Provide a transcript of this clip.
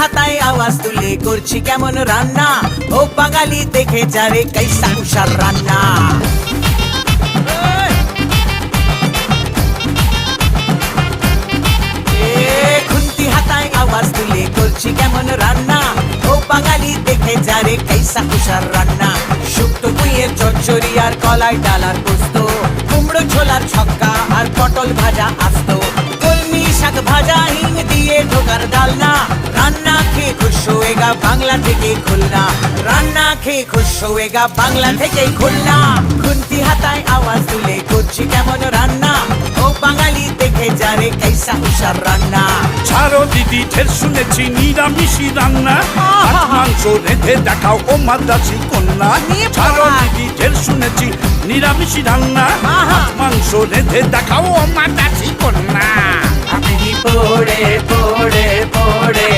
হাতায় আওয়াজ তুলে করছি কেমন রান্না, ও বাঙালি দেখে যারে কাইসা কুষার রান্না। খুন্তি হাতায় আওয়াজ তুলে করছি কেমন রান্না, ও বাঙালি দেখে যারে কাইসা কুষার রান্না। শুক্তো কুইয়ের চচ্চড়ি আর কলাই ডালার পোস্ত, কুমড়ো ছোলার ছক্কা আর পটল ভাজা আস্ত, কলমি শাক ভাজা হিং দিয়ে ঢোকার ডালনা। রান্না খেয়ে খুশ হয়েগা বাংলা থেকে খুলনা, রান্না খেয়ে খুশ হয়েগা বাংলা থেকে খুলনা। খুন্তি হাতায় আওয়াজ তুলে করছি কেমন রান্না, ও বাঙালি দেখে যারে কাইসা কুষার রান্না। ছাড়ো দিদি ঢের শুনেছি নিরামিষি রান্না, মাছ মাংস রেঁধে দেখাও ও মাদ্রাসি কন্যা। ছাড়ো দিদি ঢের শুনেছি নিরামিষি রান্না, মাছ মাংস রেঁধে দেখাও ও মাদ্রাসি কন্যা। আমি পড়ে পড়ে পড়ে